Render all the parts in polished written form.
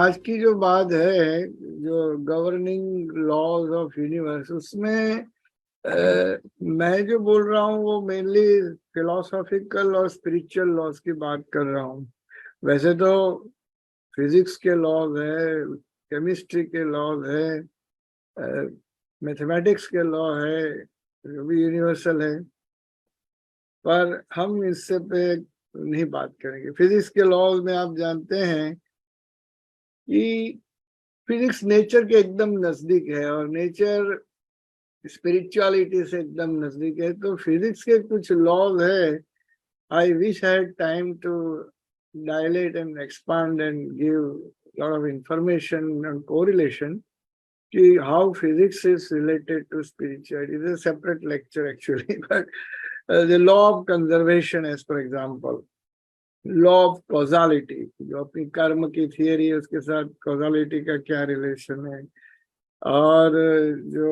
आज की जो बात है, जो गवर्निंग लॉज ऑफ यूनिवर्स, उसमें मैं जो बोल रहा हूँ वो मेनली फिलोसॉफिकल और स्पिरिचुअल लॉज की बात कर रहा हूँ। वैसे तो फिजिक्स के लॉज है, केमिस्ट्री के लॉज है, मैथमेटिक्स के लॉ है, जो भी यूनिवर्सल है, पर हम इससे पे नहीं बात करेंगे। फिजिक्स के लॉज में आप जानते हैं कि फिजिक्स नेचर के एकदम नजदीक है और नेचर स्पिरिचुअलिटी से एकदम नजदीक है। तो फिजिक्स के कुछ लॉज है, I wish I had time to dilate and expand and give a lot of information and correlation to how physics is related to spirituality. It is a separate lecture actually, but the law of conservation as for example, law of causality, जो अपनी कर्म की theory है उसके साथ causality का क्या relation है, और जो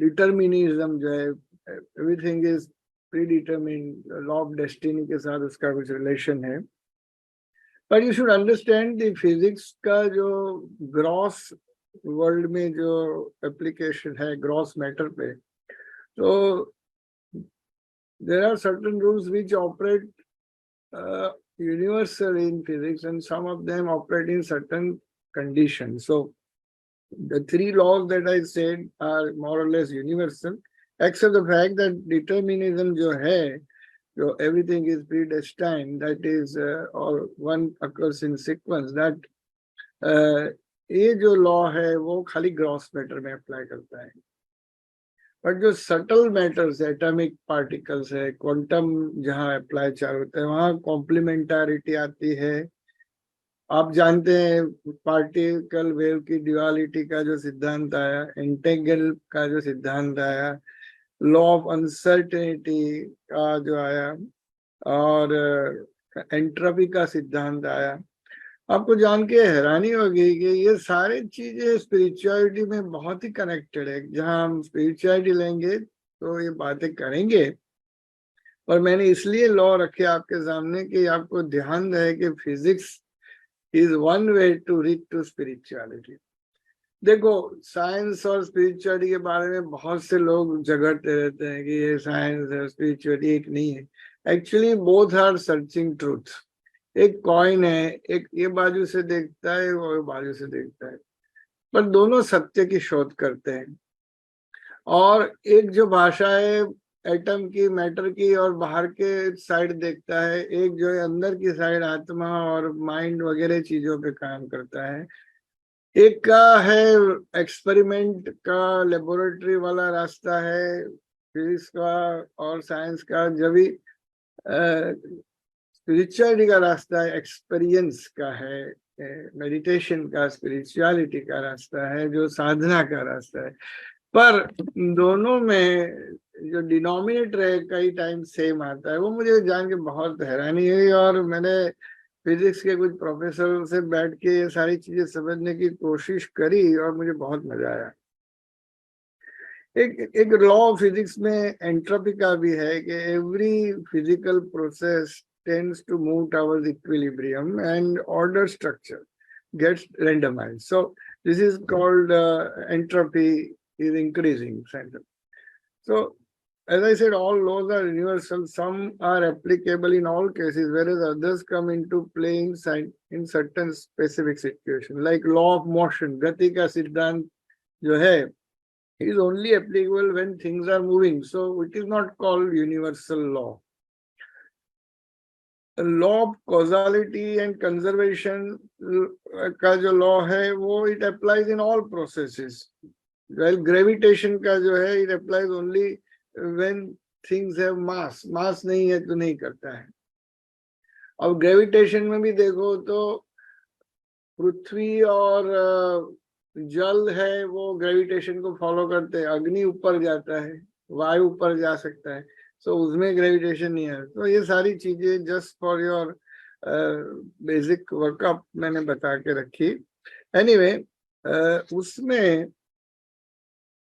डिटर्मिनिज्म जो है, everything is pre determined, law of destiny के साथ उसका कुछ रिलेशन है। But you should understand the physics का जो ग्रॉस वर्ल्ड में जो एप्लीकेशन है ग्रॉस मैटर पे, तो there are certain rules which operate universal in physics, and some of them operate in certain conditions. So the three laws that I said are more or less universal, except the fact that determinism जो है, जो everything is predestined, that is or one occurs in sequence, that ये जो law है वो खाली gross matter में apply करता है। बट जो सटल मैटर्स है, एटॉमिक पार्टिकल्स है, क्वांटम जहाँ अप्लाई चालू होता है वहाँ कॉम्प्लीमेंटारिटी आती है। आप जानते हैं पार्टिकल वेव की ड्यूअलिटी का जो सिद्धांत आया, इंटेग्रल का जो सिद्धांत आया, लॉ ऑफ अनसर्टेनिटी का जो आया, और एंट्रोपी का सिद्धांत आया। आपको जान के हैरानी होगी कि ये सारी चीजें स्पिरिचुअलिटी में बहुत ही कनेक्टेड है। जहां हम स्पिरिचुअलिटी लेंगे तो ये बातें करेंगे, और मैंने इसलिए लॉ रखे आपके सामने कि आपको ध्यान रहे कि physics is one way to reach to spirituality. देखो, साइंस और स्पिरिचुअलिटी के बारे में बहुत से लोग झगड़ते रहते हैं कि ये साइंस है स्पिरिचुअलिटी एक नहीं है। Actually both are searching truth. एक कॉइन है, एक ये बाजू से देखता है और बाजू से देखता है, पर दोनों सत्य की शोध करते हैं। और एक जो भाषा है एटम की, मैटर की, और बाहर के साइड देखता है, एक जो है अंदर की साइड आत्मा और माइंड वगैरह चीजों पे काम करता है। एक का है एक्सपेरिमेंट का, लेबोरेटरी वाला रास्ता है फिजिक्स का और साइंस का, जब भी स्पिरिचुअलिटी का रास्ता है एक्सपीरियंस का है, मेडिटेशन का, स्पिरिचुअलिटी का रास्ता है, जो साधना का रास्ता है। पर दोनों में जो डिनोमिनेटर है कई टाइम सेम आता है। वो मुझे जान के बहुत हैरानी हुई, और मैंने फिजिक्स के कुछ प्रोफेसर से बैठ के ये सारी चीजें समझने की कोशिश करी और मुझे बहुत मजा आया। एक लॉ फिजिक्स में एंट्रोपी का भी है कि every physical process tends to move towards equilibrium and order structure gets randomized. So this is called entropy is increasing center. So as I said, all laws are universal. Some are applicable in all cases, whereas others come into play in certain specific situations. Like law of motion, गति का सिद्धांत जो है is only applicable when things are moving. So it is not called universal law. Law of causality and conservation का जो law है वो it applies in all processes. Well gravitation का जो है it applies only when things have mass. Mass नहीं है तो नहीं करता है। अब ग्रेविटेशन में भी देखो तो पृथ्वी और जल है वो ग्रेविटेशन को फॉलो करते हैं। अग्नि ऊपर जाता है, वायु ऊपर जा सकता है, तो उसमें ग्रेविटेशन नहीं है। तो ये सारी चीजें just for your basic workup मैंने बता के रखी। एनीवे उसमें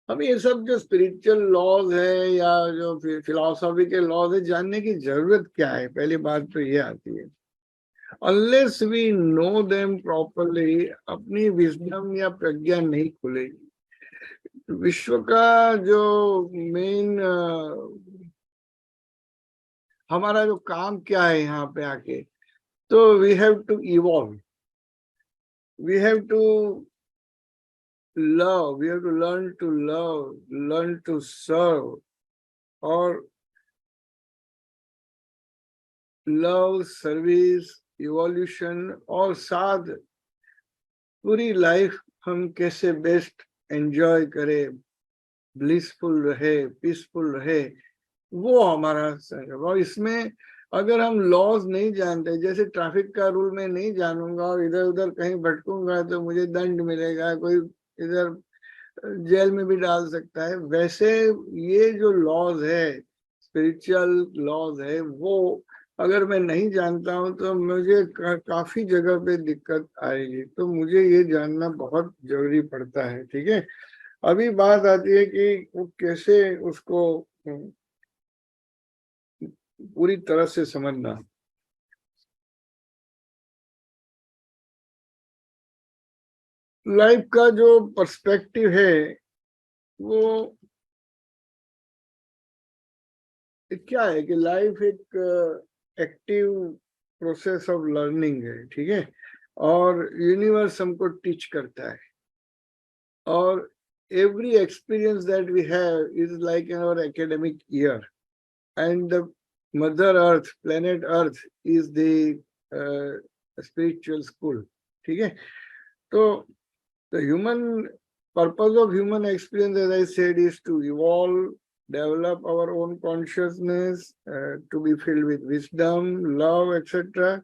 हम ये सब जो स्पिरिचुअल लॉज है या जो फिलॉसफी के लॉज है, जानने की जरूरत क्या है, पहली बात तो ये आती है। unless we know them properly, अपनी विजडम या प्रज्ञा नहीं खुलेगी। विश्व का जो मेन हमारा जो काम क्या है यहाँ पे आके, तो we have to evolve, we have to love, we have to learn to love, learn to serve, और लव, सर्विस, इवोल्यूशन, और साथ पूरी लाइफ हम कैसे बेस्ट एंजॉय करें, ब्लिसफुल रहे, पीसफुल रहे, वो हमारा संकल्प। और इसमें अगर हम लॉज नहीं जानते, जैसे ट्रैफिक का रूल मैं नहीं जानूंगा और इधर उधर कहीं भटकूंगा तो मुझे दंड मिलेगा, कोई इधर जेल में भी डाल सकता है, वैसे ये जो लॉज है, स्पिरिचुअल लॉज है, वो अगर मैं नहीं जानता हूँ तो मुझे काफी जगह पे दिक्कत आएगी। तो मुझे ये जानना बहुत जरूरी पड़ता है। ठीक है, अभी बात आती है कि वो कैसे उसको पूरी तरह से समझना। लाइफ का जो पर्सपेक्टिव है वो क्या है कि लाइफ एक एक्टिव प्रोसेस ऑफ लर्निंग है। ठीक है, और यूनिवर्स हमको टीच करता है, और every experience that we have is like in our academic year, and the mother earth, planet earth is the spiritual school। ठीक है, तो the human purpose of human experience, as I said, is to evolve, develop our own consciousness, to be filled with wisdom, love, etc.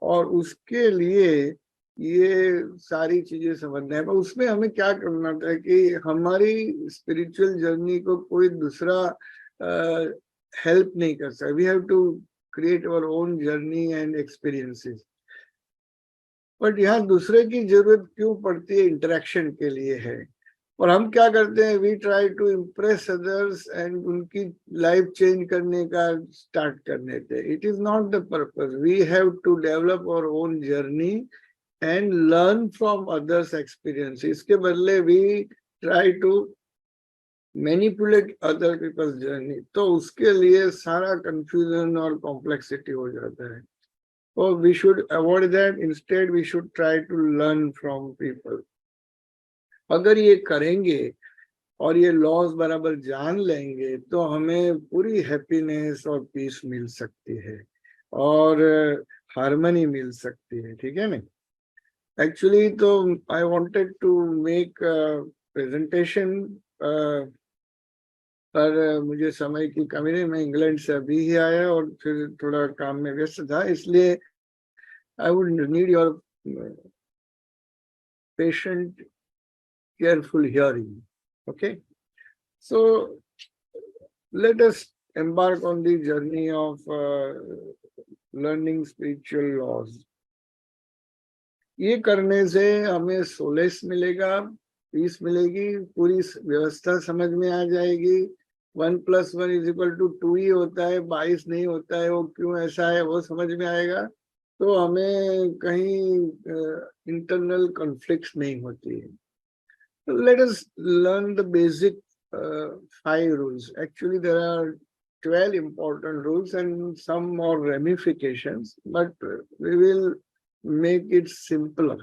और उसके लिए ये सारी चीजें समझना है। पर उसमें हमें क्या करना था कि हमारी स्पिरिचुअल जर्नी को कोई दूसरा हेल्प नहीं कर सकता। We have to create our own journey and experiences. But यहाँ दूसरे की जरूरत क्यों पड़ती है? इंटरेक्शन के लिए है। और हम क्या करते हैं? We try to impress others and उनकी लाइफ चेंज करने का स्टार्ट कर देते। It is not the purpose. We have to develop our own journey and learn from others experience. इसके बदले we try to manipulate other people's journey, तो उसके लिए सारा कंफ्यूजन और कॉम्प्लेक्सिटी हो जाता है। So we should avoid that. Instead, we should try to learn from people. अगर ये करेंगे और ये लॉज बराबर जान लेंगे तो हमें पूरी हैप्पीनेस और पीस मिल सकती है और हार्मनी मिल सकती है। ठीक है ना? एक्चुअली तो I wanted to make presentation, पर मुझे समय की कमी नहीं, मैं इंग्लैंड से अभी ही आया और फिर थोड़ा काम में व्यस्त था, इसलिए I would need your patient, careful hearing. Okay, so let us embark on the journey of learning spiritual laws. ये करने से हमें सोलेस मिलेगा, पीस मिलेगी, पूरी व्यवस्था समझ में आ जाएगी। 1+1=2 ही होता है, 22 नहीं होता है, वो क्यों ऐसा है वो समझ में आएगा। तो हमें कहीं इंटरनल कॉन्फ्लिक्ट्स नहीं होती है। Let us learn the basic 5 rules. Actually, there are 12 important rules and some more ramifications, but we will make it simpler.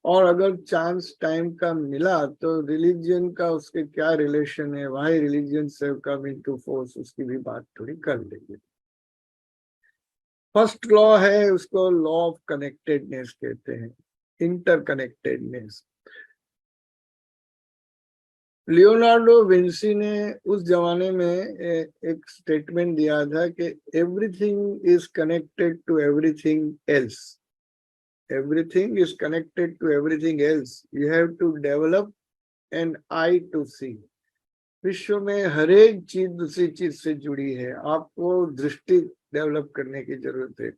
और अगर चांस टाइम का मिला तो रिलीजन का उसके क्या रिलेशन है, why religion have come into force, उसकी भी बात थोड़ी कर लेंगे। फर्स्ट लॉ है, उसको लॉ ऑफ कनेक्टेडनेस कहते हैं, इंटरकनेक्टेडनेस। लियोनार्डो विंसी ने उस जमाने में एक स्टेटमेंट दिया था कि everything is connected to everything else. Everything is connected to everything else, you have to develop an eye to see. विश्व में हर एक चीज दूसरी चीज से जुड़ी है, आपको दृष्टि डेवलप करने की जरूरत है।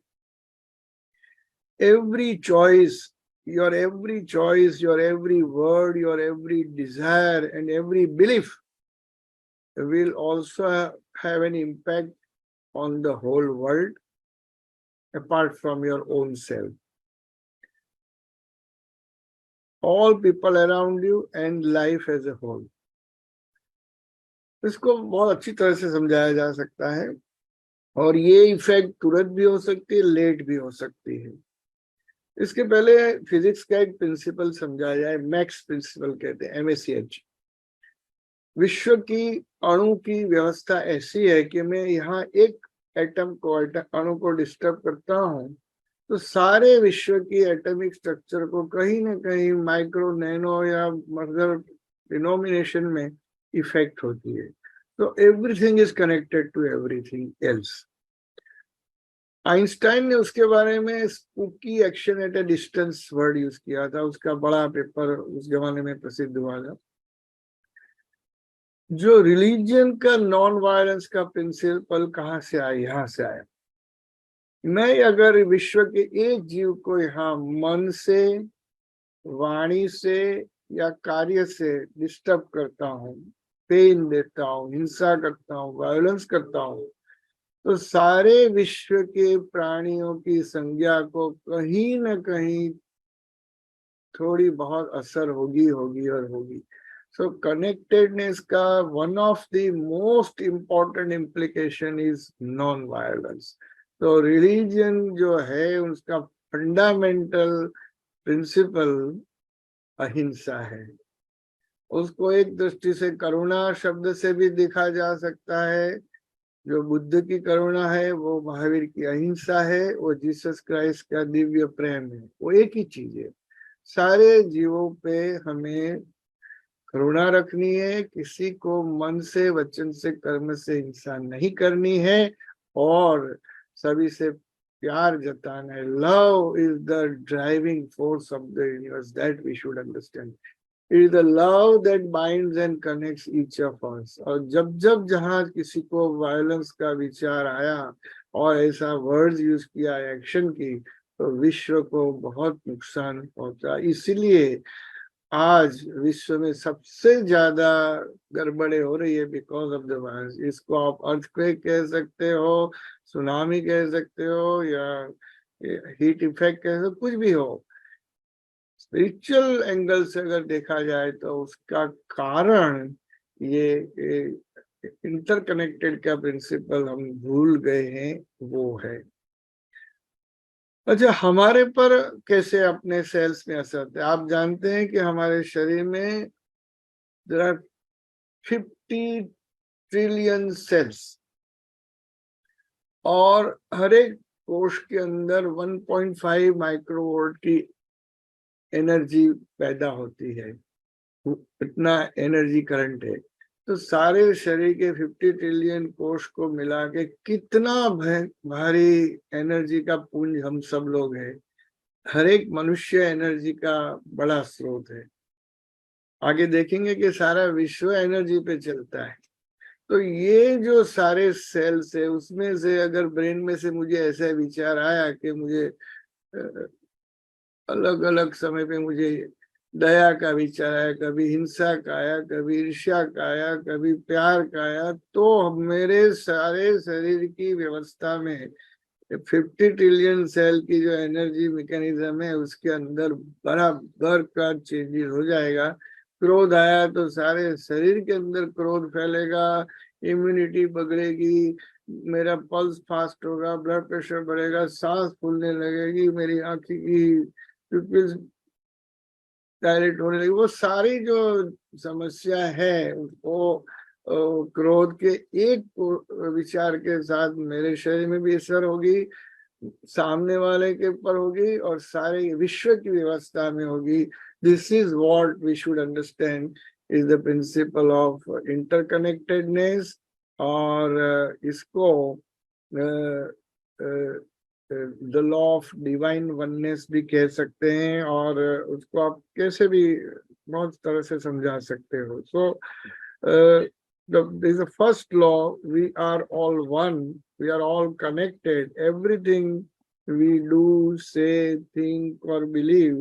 every choice, your every word, your every desire and every belief will also have an impact on the whole world apart from your own self. All people around you and life as a whole. इसको बहुत अच्छी तरह से समझाया जा सकता है और ये इफेक्ट तुरंत भी हो सकती है, लेट भी हो सकती है। इसके पहले फिजिक्स का एक प्रिंसिपल समझाया जाए, मैक्स प्रिंसिपल कहते हैं, MACH। विश्व की अणु की व्यवस्था ऐसी है कि मैं यहाँ एक एटम को, अणु को डिस्टर्ब करता हूँ तो सारे विश्व की एटॉमिक स्ट्रक्चर को कहीं ना कहीं माइक्रो, नैनो या मदर डिनोमिनेशन में इफेक्ट होती है। तो everything is connected to everything else. Einstein ने उसके बारे में spooky action at a distance word use किया था, उसका बड़ा पेपर उस जमाने में प्रसिद्ध हुआ था। जो रिलीजन का नॉन वायलेंस का प्रिंसिपल कहाँ से आया? यहाँ से आया। मैं अगर विश्व के एक जीव को यहाँ मन से, वाणी से या कार्य से डिस्टर्ब करता हूँ, पेन देता हूँ, हिंसा करता हूँ, वायलेंस करता हूँ, तो सारे विश्व के प्राणियों की संज्ञा को कहीं न कहीं थोड़ी बहुत असर होगी और होगी। सो कनेक्टेडनेस का one of the most important implication is non violence. तो रिलीजन जो है उसका फंडामेंटल प्रिंसिपल अहिंसा है। उसको एक दृष्टि से करुणा शब्द से भी देखा जा सकता है। जो बुद्ध की करुणा है वो महावीर की अहिंसा है, वो जीसस क्राइस्ट का दिव्य प्रेम है, वो एक ही चीज है। सारे जीवों पे हमें करुणा रखनी है, किसी को मन से, वचन से, कर्म से हिंसा नहीं करनी है और सभी से प्यार जताना है। Love is the driving force of the universe, that we should understand. It is the love that binds and connects each of us. और जब जब जहां किसी को वायलेंस का विचार आया और ऐसा वर्ड्स यूज किया, एक्शन की, तो विश्व को बहुत नुकसान पहुंचा। इसलिए आज विश्व में सबसे ज्यादा गड़बड़े हो रही है बिकॉज ऑफ द वायलेंस। इसको आप अर्थक्वेक कह सकते हो, सुनामी कह सकते हो, या हीट इफेक्ट कह सकते हो, कुछ भी हो। स्पिरिचुअल एंगल से अगर देखा जाए तो उसका कारण ये इंटरकनेक्टेड का प्रिंसिपल हम भूल गए हैं, वो है। अच्छा, हमारे पर कैसे अपने सेल्स में असर होता है? आप जानते हैं कि हमारे शरीर में देयर आर 50 ट्रिलियन सेल्स और हर एक कोश के अंदर 1.5 माइक्रोवोल्ट की एनर्जी पैदा होती है। इतना एनर्जी करंट है। तो सारे शरीर के 50 ट्रिलियन कोश को मिला के कितना भारी एनर्जी का पुंज हम सब लोग हैं। हर एक मनुष्य एनर्जी का बड़ा स्रोत है। आगे देखेंगे कि सारा विश्व एनर्जी पे चलता है। तो ये जो सारे सेल्स है उसमें से अगर ब्रेन में से मुझे ऐसा विचार आया कि मुझे अलग अलग समय पे मुझे दया का विचार आया, कभी हिंसा का आया, कभी ईर्ष्या का आया, कभी प्यार का आया, तो मेरे सारे शरीर की व्यवस्था में 50 ट्रिलियन सेल की जो एनर्जी मैकेनिज्म है उसके अंदर बराबर का चेंजेस हो जाएगा। क्रोध आया तो सारे शरीर के अंदर क्रोध फैलेगा, इम्यूनिटी बिगड़ेगी, मेरा पल्स फास्ट होगा, ब्लड प्रेशर बढ़ेगा, सांस फूलने लगेगी, मेरी आंखी की पिupils डायरेक्ट होने लगी। वो सारी जो समस्या है वो क्रोध के एक विचार के साथ मेरे शरीर में भी असर होगी, सामने वाले के ऊपर होगी और सारे विश्व की व्यवस्था में होगी। This is what we should understand is the principle of interconnectedness. और इसको the law of divine oneness भी कह सकते हैं, और उसको आप कैसे भी बहुत तरह से समझा सकते हो। सो there's a first law, we are all one, we are all connected. Everything we do, say, think or believe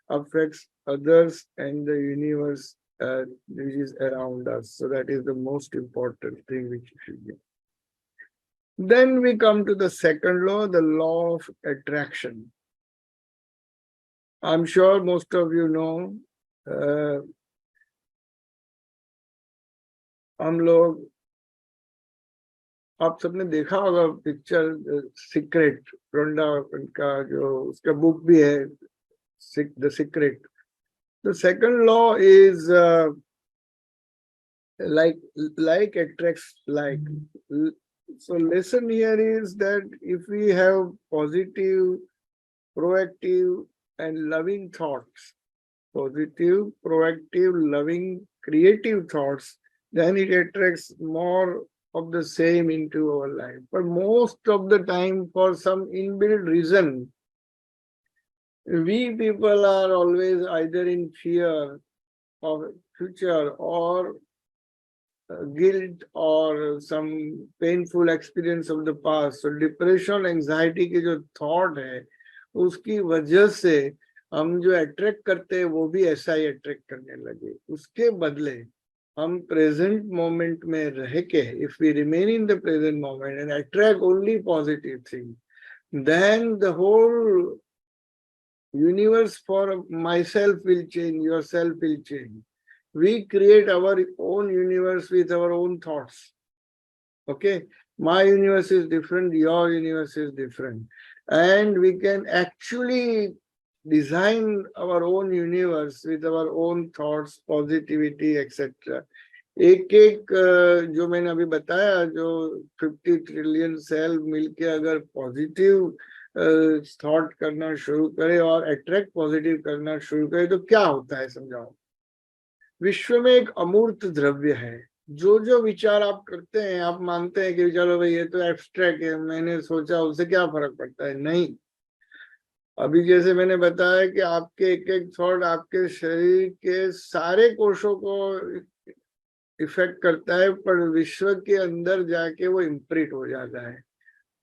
affects others and the universe which is around us. So that is the most important thing which you should do. Then we come to the second law, the law of attraction. I'm sure most of you know, हम लोग, आप सबने देखा होगा picture secret, रोंडा का जो उसका book भी है, the secret. The second law is like attracts like. So lesson here is that if we have positive, proactive and loving thoughts, positive, proactive, loving, creative thoughts, then it attracts more of the same into our life. But most of the time, for some inbuilt reason, we people are always either in fear of future or guilt or some painful experience of the past. So depression, anxiety के जो thought है, उसकी वजह से हम जो attract करते हैं वो भी ऐसा ही attract करने लगे. उसके बदले हम present moment में रह के, if we remain in the present moment and attract only positive things, then the whole universe for myself will change, yourself will change. We create our own universe with our own thoughts. Okay, my universe is different, your universe is different, and we can actually design our own universe with our own thoughts, positivity, etc. एक एक जो मैंने अभी बताया, जो 50 trillion cell मिलके अगर positive thought करना शुरू करे और अट्रैक्ट पॉजिटिव करना शुरू करे तो क्या होता है, समझाओ. विश्व में एक अमूर्त द्रव्य है. जो विचार आप करते हैं, आप मानते हैं कि चलो भाई ये तो एब्स्ट्रैक्ट है, मैंने सोचा, उससे क्या फर्क पड़ता है. नहीं. अभी जैसे मैंने बताया कि आपके एक एक थॉट आपके शरीर के सारे कोशों को इफेक्ट करता है, पर विश्व के अंदर जाके वो इम्प्रिंट हो जाता है.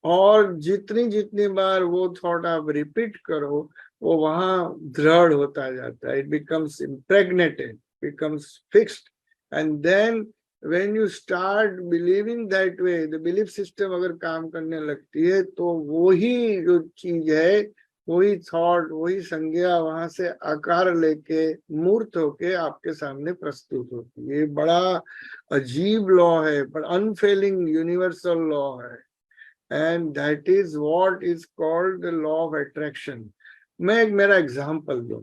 और जितनी जितनी बार वो थॉट आप रिपीट करो, वो वहां दृढ़ होता जाता है. It becomes impregnated, becomes fixed, and then when you start believing that way, the belief system अगर काम करने लगती है तो वो ही जो चीज है, वही थॉट, वही संज्ञा वहां से आकार लेके मूर्त होके आपके सामने प्रस्तुत होती है. ये बड़ा अजीब लॉ है, पर अनफेलिंग यूनिवर्सल लॉ है, and that is what is called the law of attraction. मैं एक मेरा एग्जांपल दूं.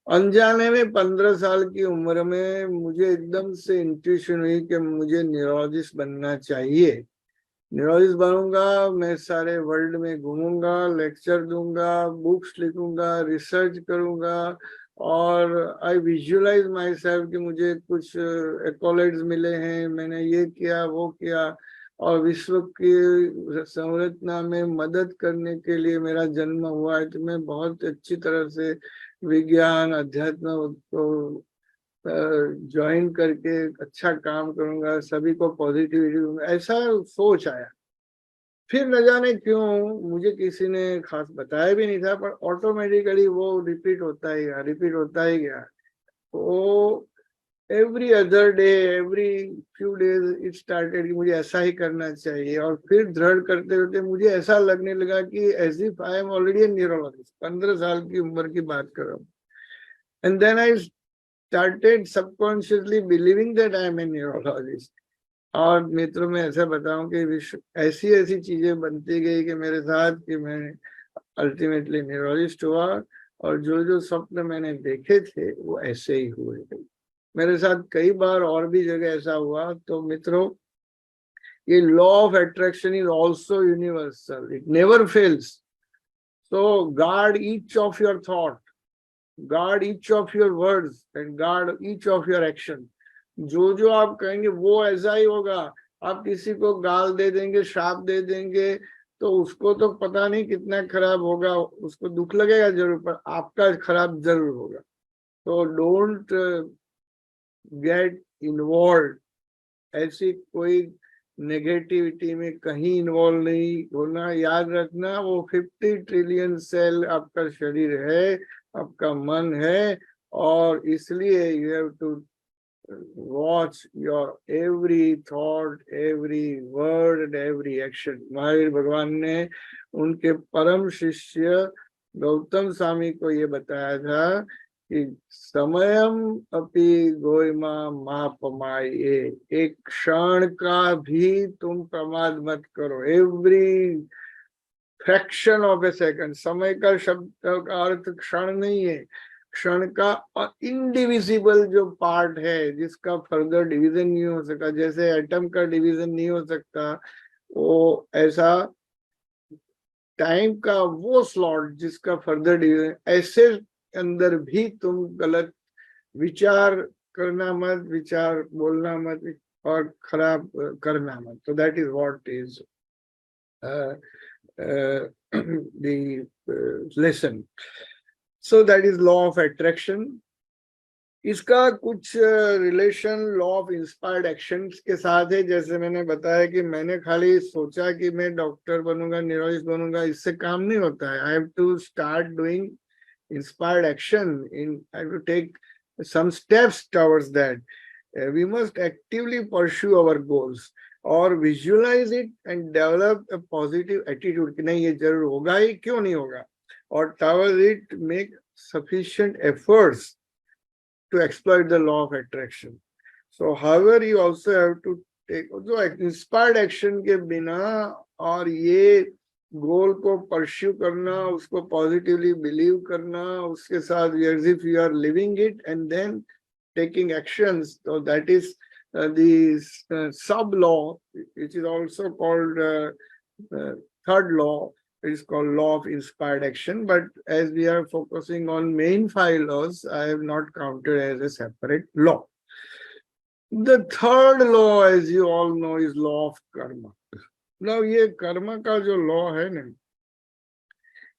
अनजाने में 15 साल की उम्र में मुझे एकदम से इंट्यूशन हुई कि मुझे न्यूरोलॉजिस्ट बनना चाहिए. न्यूरोलॉजिस्ट बनूंगा, मैं सारे वर्ल्ड में घूमूंगा, लेक्चर दूंगा, बुक्स लिखूंगा, रिसर्च करूंगा, और आई विजुअलाइज माई सेल्फ कि मुझे कुछ एक्कॉलेड्स मिले हैं, मैंने ये किया वो किया, और विश्व की संरचना में मदद करने के लिए मेरा जन्म हुआ है. तो मैं बहुत अच्छी तरह से विज्ञान, अध्यात्म को ज्वाइन करके अच्छा काम करूंगा, सभी को पॉजिटिविटी दूंगा, ऐसा सोच आया. फिर न जाने क्यों, मुझे किसी ने खास बताया भी नहीं था, पर ऑटोमेटिकली वो रिपीट होता ही गया, रिपीट होता ही गया. तो every other day, every few days it started कि मुझे ऐसा ही करना चाहिए. और फिर दृढ़ करते करते मुझे ऐसा लगने लगा कि as if I am already a neurologist. 15 साल की उम्र की बात कर रहा हूँ. And then I started subconsciously believing that I am a neurologist. और मित्रों में ऐसा बताऊं कि विश्व ऐसी ऐसी चीजें बनती गई कि मेरे साथ, कि मैं अल्टीमेटली न्यूरोलॉजिस्ट हुआ, और जो जो स्वप्न मैंने देखे थे वो ऐसे ही हुए. मेरे साथ कई बार और भी जगह ऐसा हुआ. तो मित्रों, ये law of attraction is also universal, it never fails. So guard each of your thought, guard each of your words and guard each of your action. जो आप कहेंगे वो ऐसा ही होगा. आप किसी को गाल दे देंगे, शाप दे देंगे, तो उसको तो पता नहीं कितना खराब होगा, उसको दुख लगेगा जरूर, पर आपका खराब जरूर होगा. तो डोंट गेट इन्वॉल्व. ऐसी कोई नेगेटिविटी में कहीं इन्वॉल्व नहीं होना. याद रखना, वो 50 ट्रिलियन सेल आपका शरीर है, आपका मन है, और इसलिए you have to watch your every thought, every word and every action. Mahavir भगवान ने उनके परम शिष्य गौतम स्वामी को ये बताया था कि समयम अपि गोइमा मापमाये, एक क्षण का भी तुम प्रमाद मत करो। Every fraction of A second, समय का शब्द का अर्थ क्षण नहीं है, क्षण का इनडिविजिबल जो पार्ट है जिसका फर्दर डिवीजन नहीं हो सका, जैसे एटम का डिवीजन नहीं हो सकता, वो ऐसा टाइम का वो स्लॉट जिसका फर्दर डिवीजन, ऐसे अंदर भी तुम गलत विचार करना मत, विचार बोलना मत और खराब करना मत। तो that is what is the lesson. So that is law of attraction. इसका कुछ relation law of inspired actions के साथ है। जैसे मैंने बताया कि मैंने खाली सोचा कि मैं डॉक्टर बनूंगा, न्यूरोलॉजिस्ट बनूंगा, इससे काम नहीं होता है। I have to start doing inspired action, I have to take some steps towards that. We must actively pursue our goals और visualize it and develop a positive attitude कि नहीं ये जरूर होगा ही, क्यों नहीं होगा, और towards it make sufficient efforts to exploit the law of attraction. So however you also have to take जो inspired action के बिना और ये गोल को परस्यू करना, उसको पॉजिटिवली बिलीव करना, उसके साथ as if you are living it and then taking actions, so that is the sub law, which is also called third law. It is called law of inspired action, but as we are focusing on main five laws, I have not counted as a separate law. The third law, as you all know, is law of karma. Now ये कर्म का जो law है ना,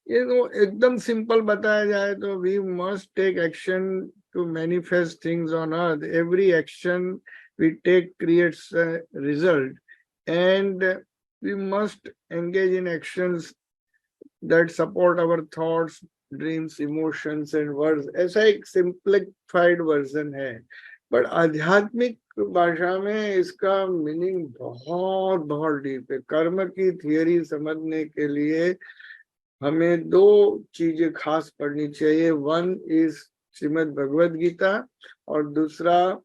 ये तो एकदम simple बताया जाए तो we must take action to manifest things on earth. Every action we take creates a result, and we must engage in actions that support our thoughts, dreams, emotions and words. ऐसा एक simplified version है, but आध्यात्मिक भाषा में इसका meaning बहुत बहुत deep है। कर्म की थियरी समझने के लिए हमें दो चीजें खास पढ़नी चाहिए। वन इज श्रीमद् भगवद गीता और दूसरा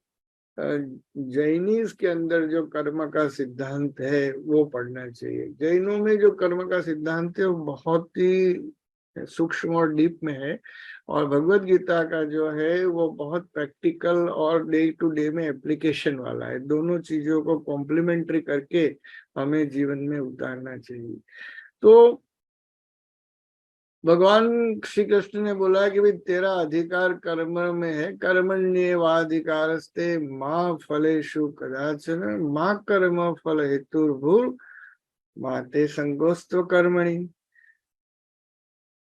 जैनिस के अंदर जो कर्म का सिद्धांत है वो पढ़ना चाहिए। जैनों में जो कर्म का सिद्धांत है वो बहुत ही सूक्ष्म और डीप में है, और भगवद गीता का जो है वो बहुत प्रैक्टिकल और डे टू डे में एप्लीकेशन वाला है। दोनों चीजों को कॉम्प्लीमेंट्री करके हमें जीवन में उतारना चाहिए। तो भगवान श्री कृष्ण ने बोला कि भाई तेरा अधिकार कर्म में है, कर्मण्येवाधिकारस्ते मां फलेषु कदाचन मां कर्म फल हेतुर्भुर् मां ते संगोस्त्व कर्मणि।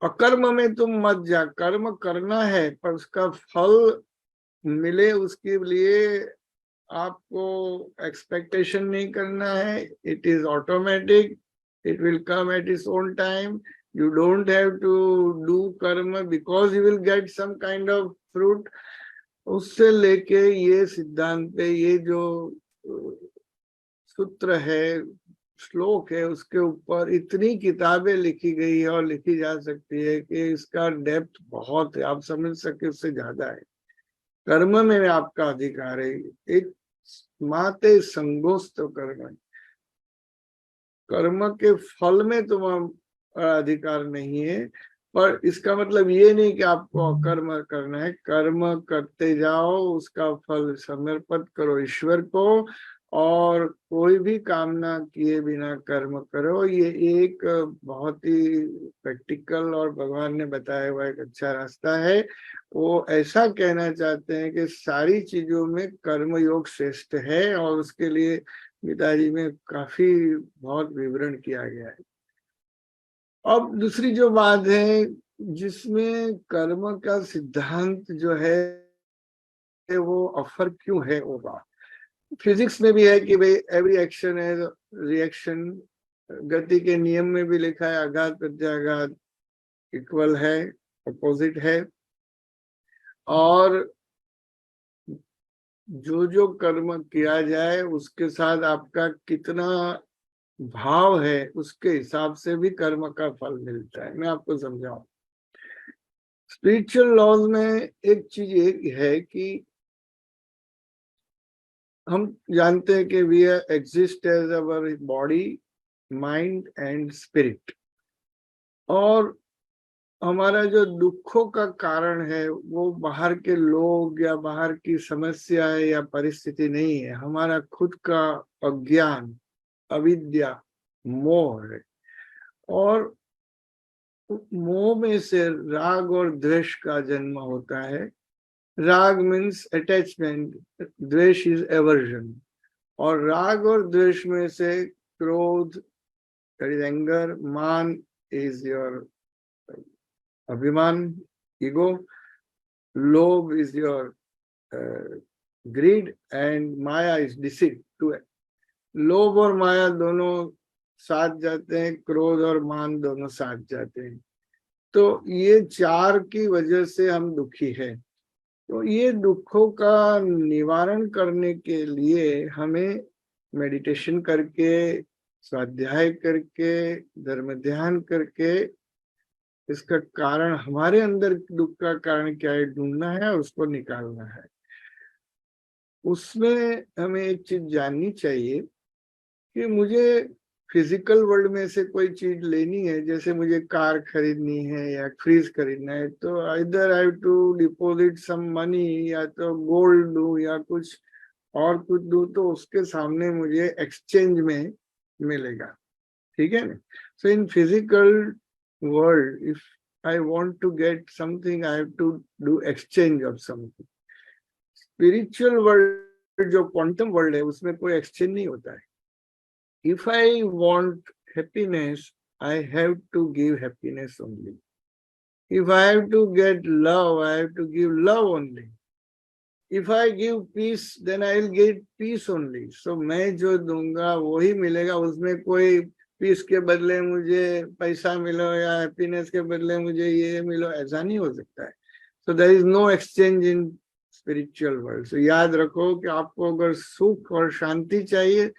अकर्म में तुम मत जा, कर्म करना है पर उसका फल मिले उसके लिए आपको एक्सपेक्टेशन नहीं करना है। It is automatic, it will come at its own time. You don't have to do karma because you will get some kind of fruit. उससे लेके ये सिद्धांत पे ये जो सूत्र है, श्लोक है, उसके ऊपर इतनी किताबें लिखी गई है और लिखी जा सकती है कि इसका डेप्थ बहुत है, आप समझ सके उससे ज्यादा है। कर्म में आपका अधिकार है, एक माते संगोस्त कर्म, कर्म के फल में तुम अधिकार नहीं है। पर इसका मतलब ये नहीं कि आपको अकर्म करना है, कर्म करते जाओ, उसका फल समर्पित करो ईश्वर को, और कोई भी कामना किए बिना कर्म करो। ये एक बहुत ही प्रैक्टिकल और भगवान ने बताया हुआ एक अच्छा रास्ता है। वो ऐसा कहना चाहते हैं कि सारी चीजों में कर्म योग श्रेष्ठ है, और उसके लिए गीता जी में काफी बहुत विवरण किया गया है। अब दूसरी जो बात है जिसमें कर्म का सिद्धांत जो है वो ऑफर क्यों है, वो बात फिजिक्स में भी है कि भाई एवरी एक्शन है रिएक्शन। गति के नियम में भी लिखा है आघात प्रत्याघात इक्वल है, अपोजिट है। और जो जो कर्म किया जाए उसके साथ आपका कितना भाव है, उसके हिसाब से भी कर्म का फल मिलता है। मैं आपको समझाऊं। स्पिरिचुअल लॉज में एक चीज ये है कि हम जानते हैं कि we exist as our body, mind and spirit, और हमारा जो दुखों का कारण है वो बाहर के लोग या बाहर की समस्याएं या परिस्थिति नहीं है, हमारा खुद का अज्ञान, अविद्या, मोह है। और मोह में से राग और द्वेष का जन्म होता है। राग मीन्स अटैचमेंट, द्वेष इज एवर्जन। और राग और द्वेष में से क्रोध, दैट इज एंगर, मान इज योर अभिमान, ईगो, लोभ इज योर ग्रीड, एंड माया इज डिसीट। टू लोभ और माया दोनों साथ जाते हैं, क्रोध और मान दोनों साथ जाते हैं। तो ये चार की वजह से हम दुखी हैं। तो ये दुखों का निवारण करने के लिए हमें मेडिटेशन करके, स्वाध्याय करके, धर्म ध्यान करके इसका कारण, हमारे अंदर दुख का कारण क्या है, ढूंढना है और उसको निकालना है। उसमें हमें एक चीज जाननी चाहिए कि मुझे फिजिकल वर्ल्ड में से कोई चीज लेनी है, जैसे मुझे कार खरीदनी है या फ्रिज खरीदना है, तो either I have to deposit some money, या तो गोल्ड दूं या कुछ और कुछ दूं, तो उसके सामने मुझे एक्सचेंज में मिलेगा। ठीक है ना? So in physical world if I want to get something, I have to do exchange of something. Spiritual world जो क्वांटम वर्ल्ड है उसमें कोई एक्सचेंज नहीं होता है। If I want happiness, I have to give happiness only. If I have to get love, I have to give love only. If I give peace, then I will get peace only. So मैं जो दूंगा वही मिलेगा, उसमें कोई piece के बदले मुझे पैसा मिलो या हैप्पीनेस के बदले मुझे ये मिलो, ऐसा नहीं हो सकता है। So there is no exchange in spiritual world. So याद रखो कि आपको अगर सुख और शांति चाहिए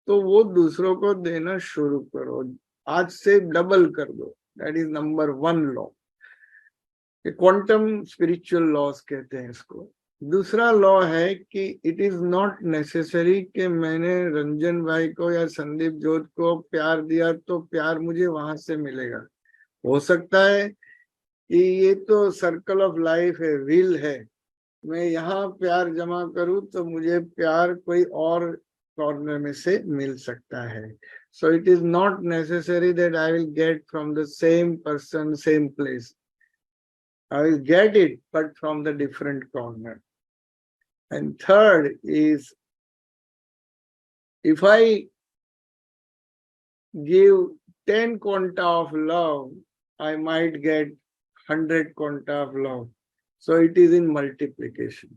तो वो दूसरों को देना शुरू करो, आज से डबल कर दो। That is number 1 law. Quantum spiritual loss कहते हैं इसको। दूसरा लॉ है कि इट इज नॉट नेसेसरी कि मैंने रंजन भाई को या संदीप जोत को प्यार दिया तो प्यार मुझे वहां से मिलेगा। हो सकता है कि ये तो सर्कल ऑफ लाइफ है, व्हील है, मैं यहाँ प्यार जमा करूं तो मुझे प्यार कोई और कॉर्नर में से मिल सकता है। So it is not necessary that I will get from the same person, same place. I will get it but from the different corner. And third is, if I give 10 quanta of love, I might get 100 quanta of love. So it is in multiplication.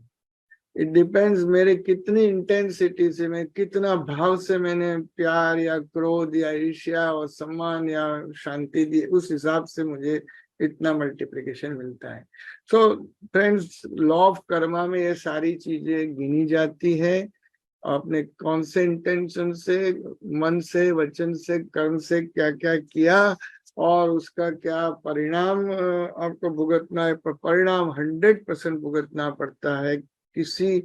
It depends मेरे कितनी intensity से, मैं कितना भाव से मैंने प्यार या क्रोध या ईर्ष्या और सम्मान या शांति दी, उस हिसाब से मुझे इतना मल्टीप्लिकेशन मिलता है। So friends, law of Karma में ये सारी चीजें गिनी जाती है। आपने कौन से इंटेंशन से, मन से, वचन से, कर्म से क्या क्या किया और उसका क्या परिणाम आपको भुगतना है। परिणाम 100% भुगतना पड़ता है। किसी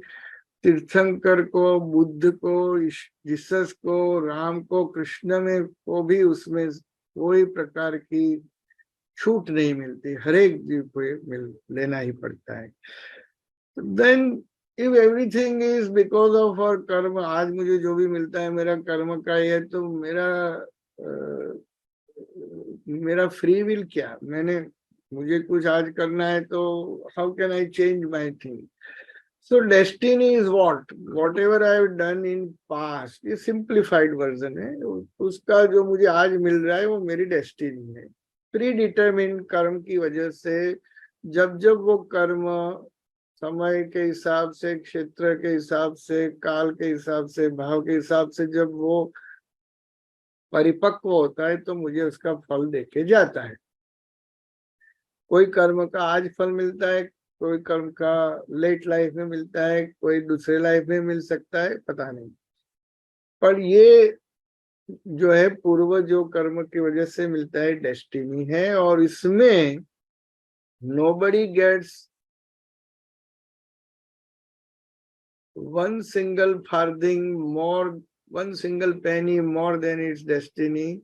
तीर्थंकर को, बुद्ध को, जीसस को, राम को, कृष्ण में को भी उसमें कोई प्रकार की छूट नहीं मिलती, हर एक जीव को लेना ही पड़ता है। Then if everything is because of our कर्म, आज मुझे जो भी मिलता है मेरा कर्म का ही है, तो मेरा फ्री विल क्या? मुझे कुछ आज करना है तो how can I change my thing? So destiny is what? Whatever I have done in past, ये simplified version है। उसका जो मुझे आज मिल रहा है वो मेरी डेस्टिनी है। प्री डिटरमिन कर्म की वजह से जब जब वो कर्म समय के हिसाब से, क्षेत्र के हिसाब से, काल के हिसाब से, भाव के हिसाब से जब वो परिपक्व होता है तो मुझे उसका फल देके जाता है। कोई कर्म का आज फल मिलता है, कोई कर्म का लेट लाइफ में मिलता है, कोई दूसरे लाइफ में मिल सकता है, पता नहीं। पर ये जो है पूर्व जो कर्म की वजह से मिलता है, डेस्टिनी है। और इसमें nobody gets one single farthing more, one single penny more than its destiny,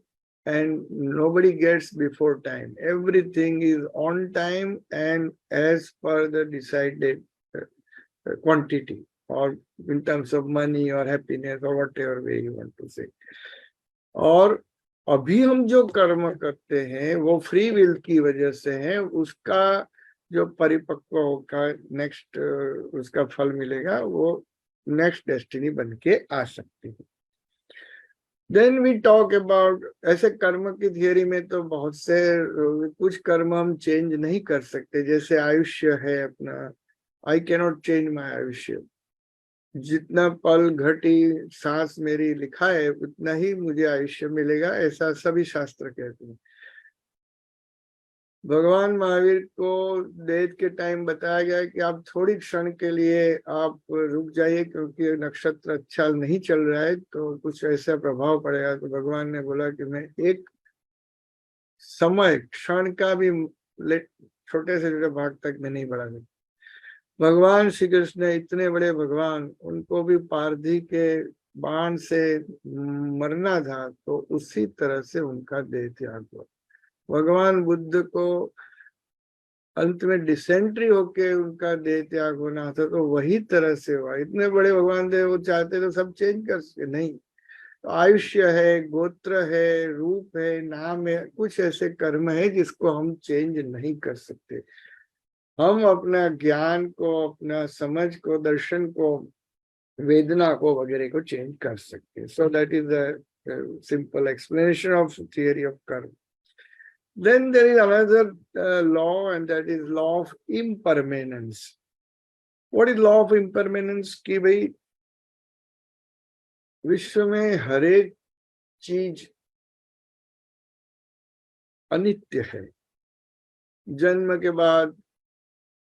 and nobody gets before time. Everything is on time and as per the decided quantity, or in terms of money or happiness or whatever way you want to say. और अभी हम जो कर्म करते हैं वो free will की वजह से है, उसका जो परिपक्व होगा नेक्स्ट उसका फल मिलेगा, वो नेक्स्ट डेस्टिनी बन के आ सकती है। देन वी टॉक अबाउट, ऐसे कर्म की थियोरी में तो बहुत से कुछ कर्म हम चेंज नहीं कर सकते, जैसे आयुष्य है अपना, आई कैनॉट चेंज माई आयुष्य, जितना पल घटी सांस मेरी लिखा है उतना ही मुझे आयुष्य मिलेगा, ऐसा सभी शास्त्र कहते हैं। भगवान महावीर को डेथ के टाइम बताया गया कि आप थोड़ी क्षण के लिए आप रुक जाइए, क्योंकि नक्षत्र अच्छा नहीं चल रहा है तो कुछ ऐसा प्रभाव पड़ेगा। तो भगवान ने बोला कि मैं एक समय क्षण का भी छोटे से छोटे भाग तक मैं नहीं बढ़ा सकता। भगवान श्री कृष्ण इतने बड़े भगवान, उनको भी पारधी के बाण से मरना था, तो उसी तरह से उनका देह त्याग हुआ। भगवान बुद्ध को अंत में डिसेंट्री होके उनका देह त्याग होना था, तो वही तरह से हुआ। इतने बड़े भगवान थे, वो चाहते तो सब चेंज कर सके, नहीं। तो आयुष्य है, गोत्र है, रूप है, नाम है, कुछ ऐसे कर्म है जिसको हम चेंज नहीं कर सकते। हम अपना ज्ञान को, अपना समझ को, दर्शन को, वेदना को वगैरह को चेंज कर सकते हैं। So that is the simple explanation of theory of कर्म। Then there is another law, and that is law of impermanence. What is law of impermanence? कि भाई विश्व में हर एक चीज अनित्य है। जन्म के बाद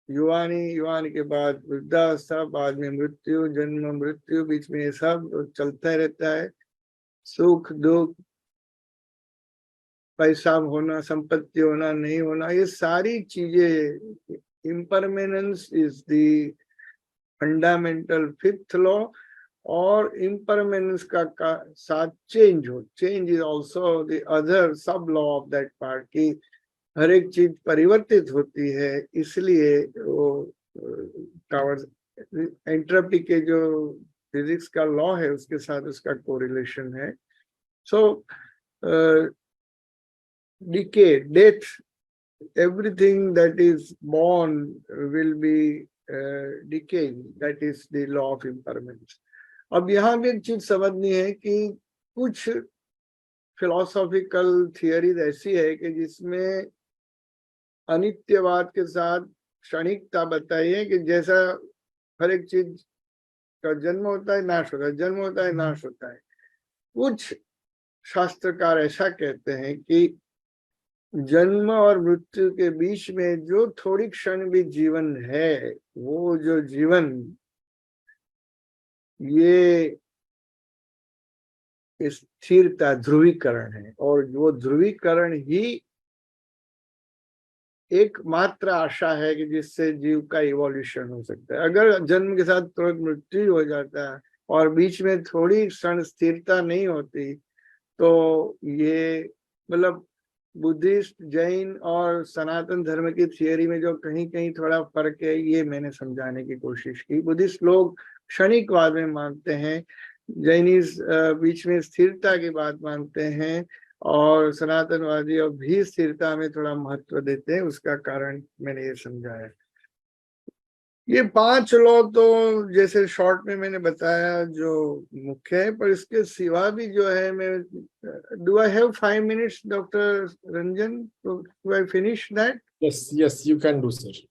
युवानी, युवान के बाद वृद्धावस्था, बाद में मृत्यु, जन्म मृत्यु, बीच में ये सब चलता रहता है। सुख दुख, पैसा होना, संपत्ति होना, नहीं होना, ये सारी चीजें, impermanence is the fundamental fifth law. और इम्परमेनेंस का साथ चेंज हो, change is also the other sub law of that part, की हर एक चीज परिवर्तित होती है, इसलिए वो एंट्रोपी के जो फिजिक्स का लॉ है उसके साथ उसका कोरिलेशन है। सो decay, death, everything that is born will be decaying. That is the law of impermanence. अब यहाँ भी एक चीज समझनी है कि कुछ फिलोसॉफिकल थियरीज ऐसी है कि जिसमें अनित्यवाद के साथ क्षणिकता बताई है, कि जैसा हर एक चीज का जन्म होता है, नाश होता है, जन्म होता है, नाश होता है। कुछ शास्त्रकार ऐसा कहते हैं कि जन्म और मृत्यु के बीच में जो थोड़ी क्षण भी जीवन है, वो जो जीवन, ये स्थिरता, ध्रुवीकरण है। और वो ध्रुवीकरण ही एकमात्र आशा है कि जिससे जीव का इवोल्यूशन हो सकता है। अगर जन्म के साथ तुरंत मृत्यु हो जाता है और बीच में थोड़ी क्षण स्थिरता नहीं होती, तो ये मतलब बुद्धिस्ट, जैन और सनातन धर्म की थियरी में जो कहीं कहीं थोड़ा फर्क है, ये मैंने समझाने की कोशिश की। बुद्धिस्ट लोग क्षणिकवाद में मानते हैं, जैनिस बीच में स्थिरता की बात मानते हैं, और सनातनवादी और भी स्थिरता में थोड़ा महत्व देते हैं। उसका कारण मैंने ये समझाया। ये 5 लॉ तो जैसे शॉर्ट में मैंने बताया जो मुख्य है, पर इसके सिवा भी जो है, मैं do I have 5 minutes doctor Ranjan, do I finish that? Yes you can do sir.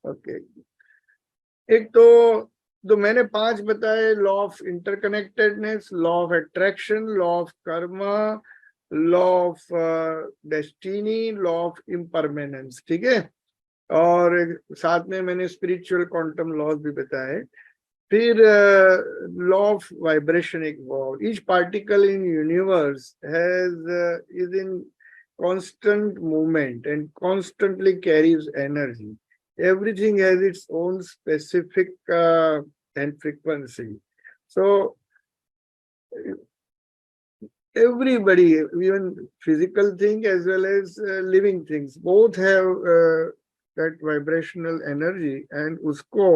Okay, एक तो मैंने 5 बताए, law of interconnectedness, law of attraction, law of karma, law of destiny, law of impermanence. ठीक है, और साथ में मैंने स्पिरिचुअल क्वांटम लॉज भी बताए। फिर लॉ ऑफ वाइब्रेशन एक word, each particle in universe has is in constant movement and constantly carries energy. Everything has its own specific and frequency. So everybody, even physical thing as well as living things, both have that vibrational energy, and usko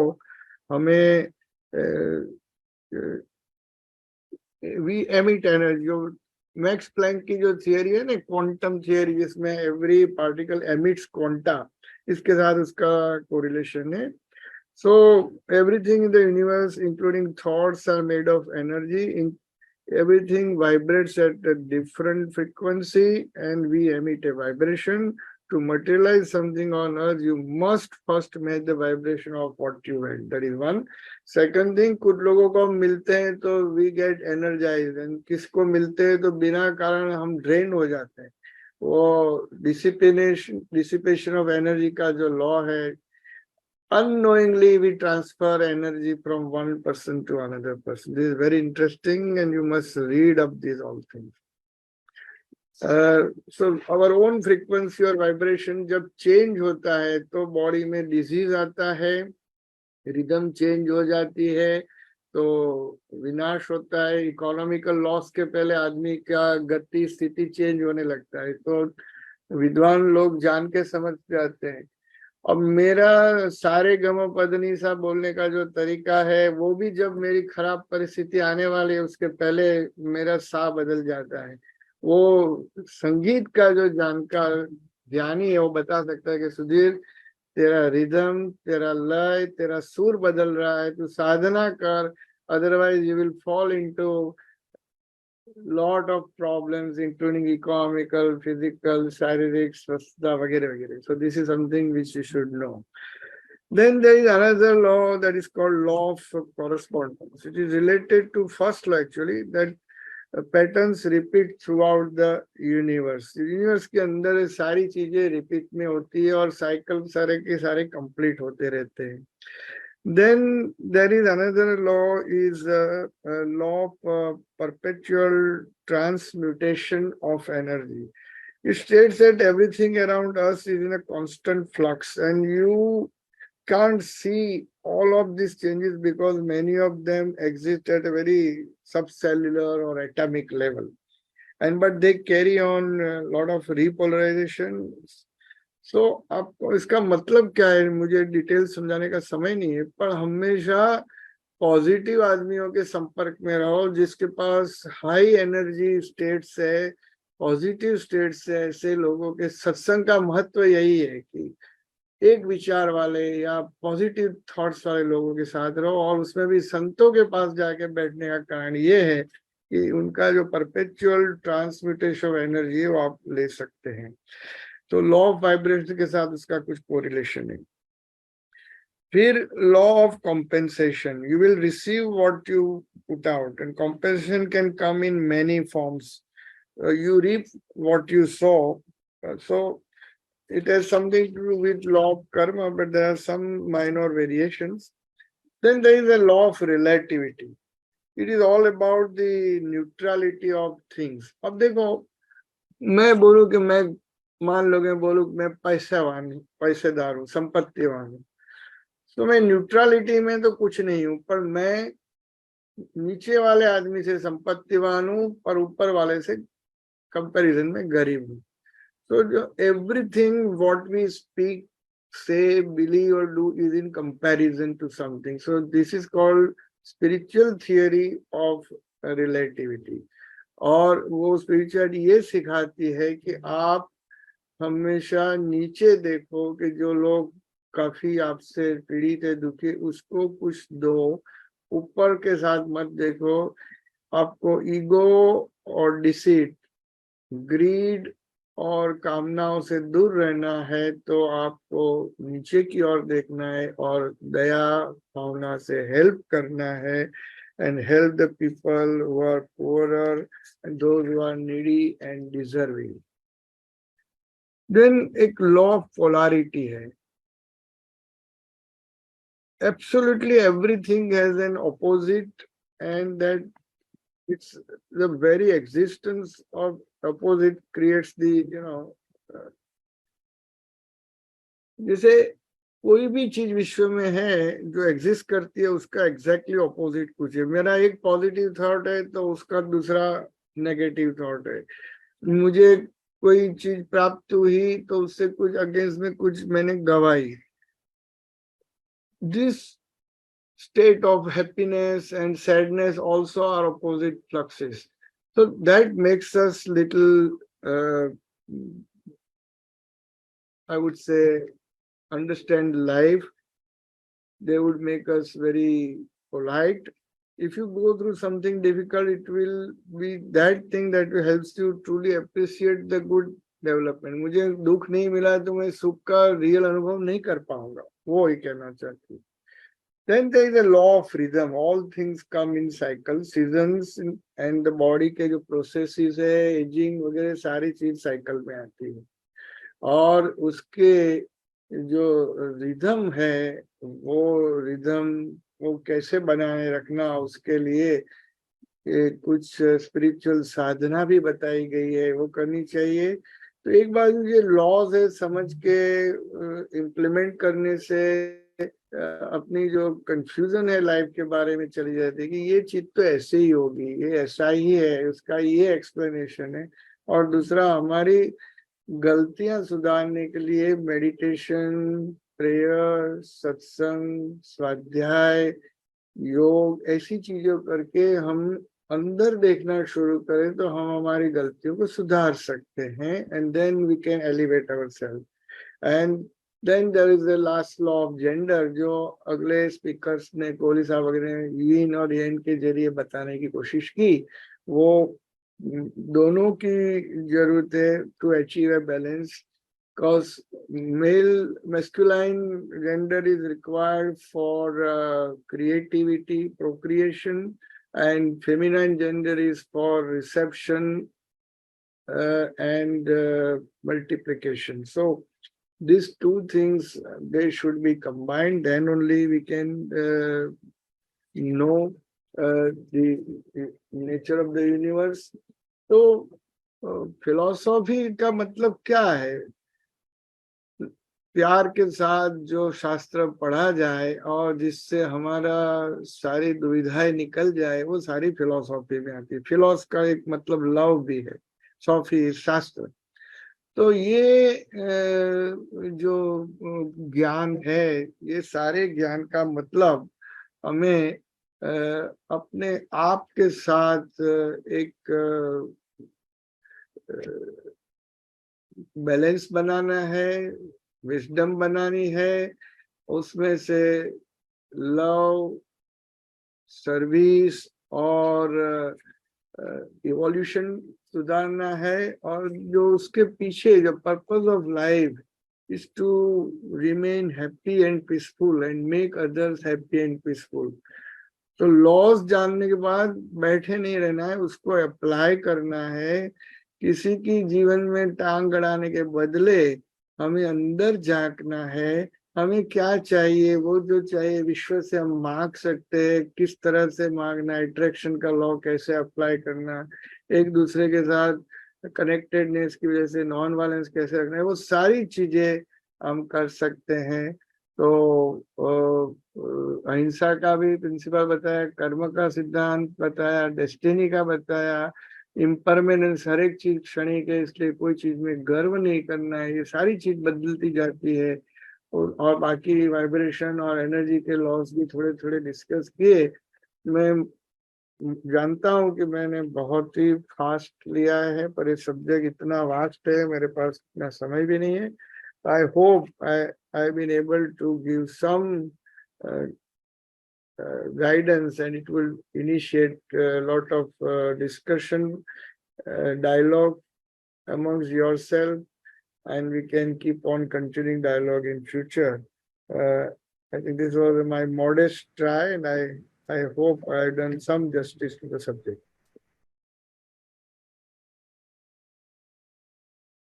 हमें we emit energy. जो Max Planck की जो theory है ना, quantum theory, जिसमें every particle emits quanta, इसके साथ उसका कोरिलेशन है। So everything in the universe including thoughts are made of energy. Everything vibrates at a different frequency and we emit a vibration. To materialize something on earth, you must first match the vibration of what you want. That is one. Second thing, कुछ लोगों को हम मिलते हैं तो we get energized, and किसको मिलते हैं तो बिना कारण हम drain हो जाते हैं। वो dissipation of energy का जो law है, unknowingly we transfer energy from one person to another person. This is very interesting and you must read up these all things. So our own frequency or vibration जब change होता है तो body में disease आता है, rhythm change हो जाती है, तो विनाश होता है। इकोनॉमिकल लॉस के पहले आदमी का गति स्थिति चेंज होने लगता है, तो विद्वान लोग जान के समझ जाते हैं। अब मेरा सारे गम पदनी सा बोलने का जो तरीका है, वो भी जब मेरी खराब परिस्थिति आने वाली है उसके पहले मेरा सा बदल जाता है। वो संगीत का जो जानकार ज्ञानी है वो बता सकता है कि सुधीर, तेरा रिदम, तेरा लय, तेरा सुर बदल रहा है, तू साधना कर, otherwise you will fall into lot of problems including economical, physical, शारीरिक, स्वस्थता वगैरह वगैरह. So this is something which you should know. Then there is another law that is called law of correspondence. It is related to first law actually, that patterns repeat throughout the universe. Universe के अंदर सारी चीजें repeat में होती है और cycle सारे के सारे complete होते रहते हैं. Then there is another law, is a law of perpetual transmutation of energy. It states that everything around us is in a constant flux, and you can't see all of these changes because many of them exist at a very subcellular or atomic level, and but they carry on a lot of repolarization. सो आपको इसका मतलब क्या है, मुझे detail समझाने का समय नहीं है, पर हमेशा पॉजिटिव आदमियों के संपर्क में रहो, जिसके पास हाई एनर्जी स्टेट्स है, पॉजिटिव स्टेट्स है। ऐसे लोगों के सत्संग का महत्व यही है कि एक विचार वाले या पॉजिटिव थॉट्स वाले लोगों के साथ रहो, और उसमें भी संतों के पास जाके बैठने का कारण ये है कि उनका जो परपेचुअल ट्रांसम्यूटेशन ऑफ एनर्जी है वो आप ले सकते हैं। तो लॉ ऑफ वाइब्रेशन के साथ उसका कुछ कोरिलेशन है। फिर law of compensation, you will receive what you put out, and compensation can come in many forms. You reap what you sow, so it has something to do with law of karma, but there are some minor variations. Then there is a law of relativity. It is all about the neutrality of things. अब देखो, मैं बोलूं कि मैं, मान लो मैं बोलूं मैं पैसेवान हूँ, पैसेदार हूँ, संपत्तिवान हूँ, तो मैं न्यूट्रलिटी में तो कुछ नहीं हूँ, पर मैं नीचे वाले आदमी से संपत्तिवान हूँ, पर ऊपर वाले से कंपैरिजन में गरीब हूँ। तो जो everything what we speak, say, believe or do is in comparison to something. So this is called spiritual theory of relativity. और वो स्पिरिचुअलिटी ये सिखाती है कि आप हमेशा नीचे देखो कि जो लोग काफी आपसे पीड़ित है, दुखी, उसको कुछ दो, ऊपर के साथ मत देखो। आपको ईगो और डिसीट, ग्रीड और कामनाओं से दूर रहना है, तो आपको नीचे की ओर देखना है और दया भावना से हेल्प करना है, and help the people who are poorer and those who are needy and deserving. Then एक law of polarity है, absolutely everything has an opposite, and that it's the very existence of opposite creates the, uh, जैसे कोई भी चीज विश्व में है जो एग्जिस्ट करती है, उसका एग्जैक्टली ऑपोजिट कुछ है। मेरा एक पॉजिटिव थॉट है तो उसका दूसरा नेगेटिव थॉट है। मुझे कोई चीज प्राप्त हुई तो उससे कुछ अगेंस्ट में कुछ मैंने गवाई। This state of happiness and sadness also are opposite fluxes. So that makes us little, I would say, understand life. They would make us very polite. If you go through something difficult, it will be that thing that helps you truly appreciate the good development. मुझे दुख नहीं मिला तो मैं सुख का real अनुभव नहीं कर पाऊंगा, वो ही कहना चाहती हूँ। Then there is a law of rhythm. All things come in cycles, seasons, and the body के जो processes है, aging वगैरह सारी चीज cycle में आती है। और उसके जो रिदम है, वो रिदम वो कैसे बनाए रखना, उसके लिए कुछ स्पिरिचुअल साधना भी बताई गई है, वो करनी चाहिए। तो एक बार ये लॉज है समझ के इम्प्लीमेंट करने से अपनी जो कंफ्यूजन है लाइफ के बारे में चली जाती है कि ये चीज तो ऐसे ही होगी, ये ऐसा ही है, उसका ये एक्सप्लेनेशन है। और दूसरा, हमारी गलतियां सुधारने के लिए मेडिटेशन, प्रेयर, सत्संग, स्वाध्याय, योग, ऐसी चीजों करके हम अंदर देखना शुरू करें तो हम हमारी गलतियों को सुधार सकते हैं। And then we can elevate ourselves. And then there is the last law of gender, जो अगले स्पीकर्स ने, कोहली साहब वगैरह ने यीन और येन के जरिए बताने की कोशिश की। वो दोनों की जरूरत है to achieve a balance, because male masculine gender is required for creativity, procreation, and feminine gender is for reception and multiplication. So these two things, they should be combined, then only we can know the nature of the universe. तो philosophy का मतलब क्या है? प्यार के साथ जो शास्त्र पढ़ा जाए और जिससे हमारा सारी दुविधाएं निकल जाए, वो सारी फिलॉसफी में आती है। फिलॉस का एक मतलब लव भी है, सॉफी शास्त्र। तो ये जो ज्ञान है, ये सारे ज्ञान का मतलब हमें अपने आप के साथ एक बैलेंस बनाना है, विजडम बनानी है, उसमें से लव, सर्विस और इवोल्यूशन सुधारना है। और जो उसके पीछे जो purpose of life is to remain happy and peaceful and make others happy and peaceful. तो लॉस जानने के बाद बैठे नहीं रहना है, उसको अप्लाई करना है। किसी की जीवन में टांग गड़ाने के बदले हमें अंदर झांकना है, हमें क्या चाहिए, वो जो चाहिए विश्व से हम मांग सकते हैं। किस तरह से मांगना, अट्रैक्शन का लॉ कैसे अप्लाई करना, एक दूसरे के साथ कनेक्टेडनेस की वजह से नॉन वायलेंस कैसे रखना है, वो सारी चीजें हम कर सकते हैं। तो अहिंसा का भी प्रिंसिपल बताया, कर्म का सिद्धांत बताया, डेस्टिनी का बताया, इम्परमानेंस, हर एक चीज क्षणिक है, इसलिए कोई चीज में गर्व नहीं करना है, ये सारी चीज बदलती जाती है। और बाकी वाइब्रेशन और एनर्जी के लॉस भी थोड़े थोड़े डिस्कस किए। मैं जानता हूँ कि मैंने बहुत ही फास्ट लिया है, पर ये सब्जेक्ट इतना वास्ट है, मेरे पास इतना समय भी नहीं है। I hope I been able to give some guidance, and it will initiate a lot of discussion, dialogue amongst yourself, and we can keep on continuing dialogue in future. I think this was my modest try, and I hope I have done some justice to the subject.